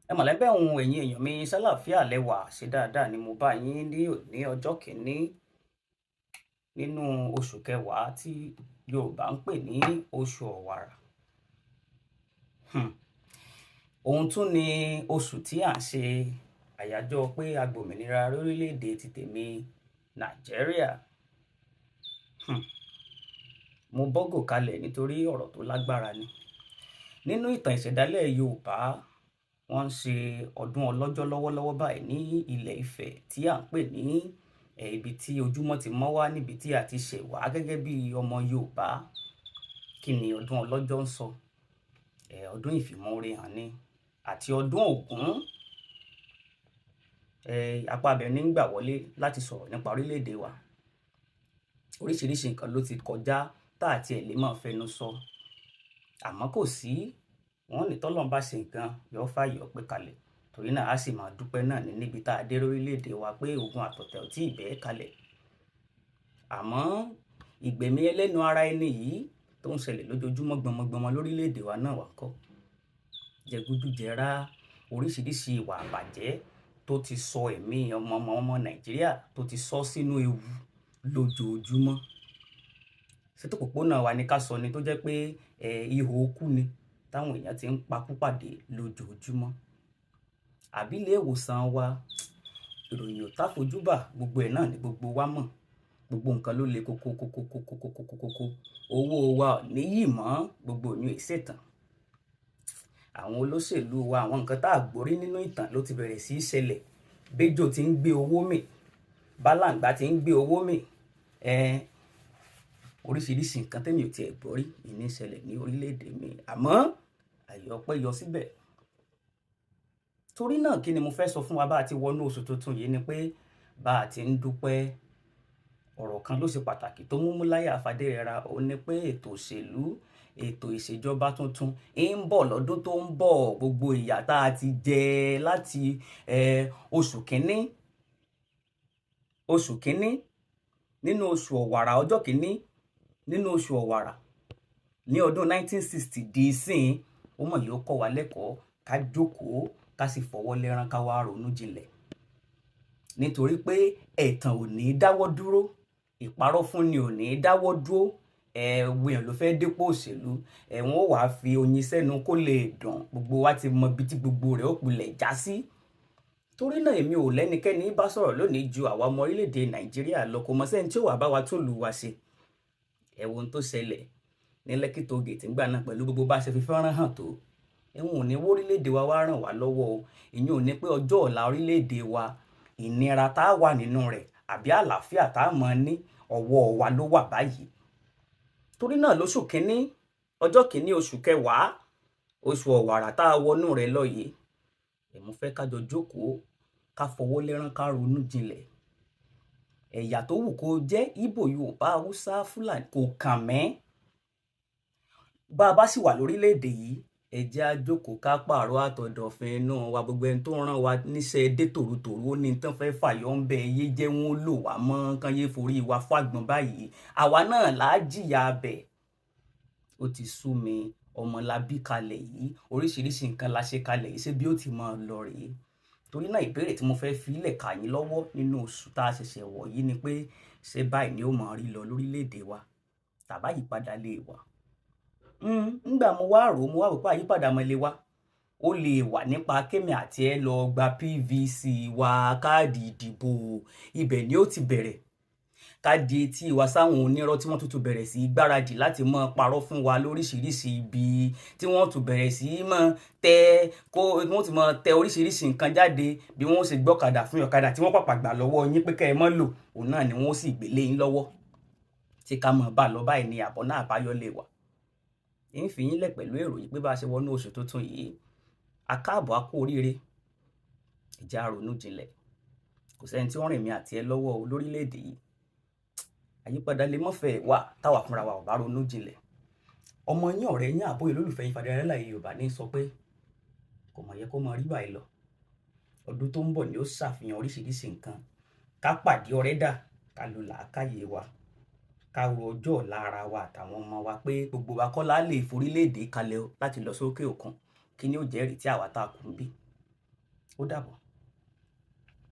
Ẹ mà lẹ́bẹ̀ ohun ẹ̀yin èèyàn mi ṣàlàáfíà lẹ́wà ṣe dáadáa ni mo bá yín ní òní ọjọ́ kìíní nínú oṣù kẹwàá tí Yorùbá ń pè ní oṣù ọ̀wàrà. Ohun tún ni oṣù tí à ń ṣe àyájọ́ pé a gbòmìnira lórílẹ̀‐èdè ti tèmi Nàìjíríà. Mo bọ́gò kalẹ̀ nítorí ọ̀rọ̀ tó lágbára ni. Nínú ìtàn ìṣẹ̀dálẹ̀ Yorùbá, wọ́n ń ṣe ọdún ọlọ́jọ́ lọ́wọ́lọ́wọ́ báyìí ní ilẹ̀ Ifẹ̀ tí à ń pè ní ibi tí ojúmọ́ ti mọ́ wá, níbi tí a ti ṣẹ̀ wá gẹ́gẹ́ bí ọmọ Yorùbá. Kí ni ọdún ọlọ́jọ́ ń sọ? Ọdún ìfìmoore hàn ni, àti ọdún Ògún. Apá abẹ ní ń gbà wọlé láti sọ̀rọ̀ nípa orílẹ̀-èdè wa. Oríṣiríṣi nǹkan ló ti kọjá tá àti ẹ̀ lè máa fẹnu sọ. Àmọ́ kò sí, wọ́n ní tọ́lọ́run bá ṣe nǹkan yóò fààyè ọpẹ́ kalẹ̀. Torí náà a sì máa dúpẹ́ náà níbi tá a dé lórílẹ̀-èdè wa pé ogun àtọ̀tẹ̀ ò tí ì bẹ́ kalẹ̀. Àmọ́ ìgbẹ̀mí ẹlẹ́nu ara ẹni yìí tó ń ṣẹlẹ̀ lójoojúmọ́ gbọmọgbọmọ lórílẹ̀-èdè wa náà wà ńkọ́. Jẹgúdújẹrá, oríṣiríṣi ìwà àbàjẹ́ tó ti sọ ẹ̀mí ọmọ Nàìjíríà tó ti sọ sínú ewu lójoojúmọ́. Ṣé tó òpópónà wa ni ká sọ ni tó jẹ́ pé ihò okú ni táwọn èèyàn ti ń pakú pàdé lójoojúmọ́. Àbí ilé ìwòsàn wa, ìròyìn ò tá fojúbà, gbogbo ẹ̀ náà ni gbogbo wa mọ̀. Gbogbo nǹkan ló le kókókókókókókókókókó. Owó wa ò níyì mọ́, gbogbo ìyẹn ò ṣètàn. Àwọn olóṣèlú wa, àwọn nǹkan tá a gbórí nínú ìtàn ló ti bẹ̀rẹ̀ sí í ṣẹlẹ̀. Béjò ti ń gbé owó mì, bálàǹgbá ti ń gbé owó mì. Oríṣiríṣi nǹkan tẹ́mi ò tiẹ̀ gbọ́ rí ìní ṣẹlẹ̀ ní orílẹ̀-èdè mi. Àmọ́ àyè ọpẹ́ yọ síbẹ̀. Torí náà kí ni mo fẹ́ sọ fún wa bá a ti wọnú oṣù tuntun yìí ni pé bá a ti ń dúpẹ́, ọ̀rọ̀ kan ló ṣe pàtàkì tó múmú láyà Fadérẹra, òun ni pé ètò òṣèlú, ètò ìṣèjọba tuntun ń bọ̀ lọ́dún tó ń bọ̀. Gbogbo ìyà tá a ti jẹ láti oṣù kínní nínú oṣù ọ̀wàrà, ọjọ́ kínní nínú oṣù ọ̀wàrà ní ọdún 1960 di ìsìn, ó mọ̀ yóò kọ́ wa lẹ́kọ̀ọ́ ká jókòó ká sì fọwọ́ lẹ́rán ká wá ronú jinlẹ̀. Nítorí pé ẹ̀tàn ò ní dáwọ́ dúró, ìparọ́ fúnni ò ní dáwọ́ dúró. Gbogbo èèyàn ló fẹ́ dépò òṣèlú, wọ́n ó wàá fi oyin sẹ́nu kó lè dùn. Gbogbo wa ti mọ ibi tí gbogbo rẹ̀ ó pilẹ̀ já sí. Torí náà èmi ò lẹ́nikẹ́ni bá sọ̀rọ̀ lónìí ju àwa ọmọ orílẹ̀-èdè Nàìjíríà lọ. Kò mọ̀ sẹ́ni tí ó wà bá wa tún ìlú wa ṣe. Ẹ wo ohun tó ṣẹlẹ̀ ní Lekki Toll Gate ńgbà náà pẹ̀lú gbogbo bá ṣe fi fọ́nrán hàn tó. Ẹ̀wọ̀n ò ní wó orílẹ̀-èdè wa wá ràn wá lọ́wọ́ o. Ìyẹn ò ní pé ọjọ́ ọ̀la orílẹ̀-èdè wa, ìnira tá a wà nínú rẹ̀ àbí àlàáfíà tá a mọ̀ ní ọwọ́ wa ló wà báyìí. Torí náà lóṣù kínní, ọjọ́ kínní oṣù kẹwàá, oṣù ọ̀wàrà tá a wọnú rẹ̀ lọ yìí, mo fẹ́ ká jọ jókòó ká fọwọ́ lẹ́rán ká ronú jinlẹ̀. Ẹ̀yà tó wù kó jẹ́, Ìgbò, Yorùbá, Haúsá, Fúlàní, kò kàn mẹ́. Bá a bá sì wà lórílẹ̀-èdè yìí, ẹ jẹ́ á jókòó ká pààrọ̀ àtọ̀dọ̀fin inú wa. Gbogbo ẹni tó rán wa níṣẹ́ dé tòrótòró ní tán fẹ́ fàyọ́ ń bẹ yé jẹ́ wọ́n lò wá mọ́ kán yé forí wa fàgbọ́n báyìí. Àwa náà là á jìyà bẹ̀. Ó ti sú mi, ọmọ la bí kalẹ̀ yìí, oríṣiríṣi nǹkan la ṣe kalẹ̀ yìí, ṣé bí ó ti máa lọ rèé. Torí náà ìbéèrè tí mo fẹ́ fi lẹ̀ kà yín lọ́wọ́ nínú oṣù tá a ṣẹ̀ṣẹ̀ wọ̀ yìí ni pé ṣé báyìí ni ó máa rí lọ lórílẹ̀-èdè wa tàbí àyípadà lè wà? Ńgbà mo wá rò ó, mo wá wò pé àyípadà mọ́ lè wá. Ó lè wà nípa kémi àti ẹ lọ gba PVC wa, káàdì ìdìbò. Ibẹ̀ ni ó ti bẹ̀rẹ̀. Ká di etí wa sáwọn onírọ́ tí wọ́n tún bẹ̀rẹ̀ sí í gbáradì láti mọ́ parọ́ fún wa lóríṣiríṣi ibi, tí wọ́n tún bẹ̀rẹ̀ sí í mọ́ wọ́n ti mọ́ tẹ oríṣiríṣi nǹkan jáde bí wọ́n ṣe gbọ́kadà fún ọ̀kadà tí wọ́n pàpà gbà lọ́wọ́ yín pé kẹ́ ẹ mọ́ lò, òun náà ni wọ́n sì gbélé yín lọ́wọ́. Tí ká mọ̀ bá lọ báyìí ni àbọ̀ náà àbáyọ lè wà. Ń fi yín lẹ̀ pẹ̀lú èrò yìí pé bá a ṣe wọnú oṣù tuntun yìí, a káàbọ̀ a kú oríire. Ẹ jẹ́ á ronú jinlẹ̀. Kò sẹ́ni tí ó rìn mí àti ẹ lọ́wọ́ lórílẹ̀-èdè yìí. Àyípadà lè mọ́ fẹ́ wà táwa fúnra wa ò bá ronú jinlẹ̀. Ọmọ yín, ọ̀rẹ́ yín, àbóyè olólùfẹ́ yín Fadérẹra Yorùbá ní sọ pé kò mọ̀ yẹ kó mọ rí báyìí lọ. Ọdún tó ń bọ̀ ni ó ṣàfihàn oríṣiríṣi nǹkan. Ká pàdé ọ̀rẹ́ dà, ká lo làákàyè wa, ká ro ọjọ́ ọ̀la ara wa àtàwọn ọmọ wa pé gbogbo wa kọ́ la lè forílẹ̀-èdè kalẹ̀ láti lọ sókè òkun. Kí ni ó jẹ́ èrè tí àwa tá a kù ń bí? ó dàbọ̀.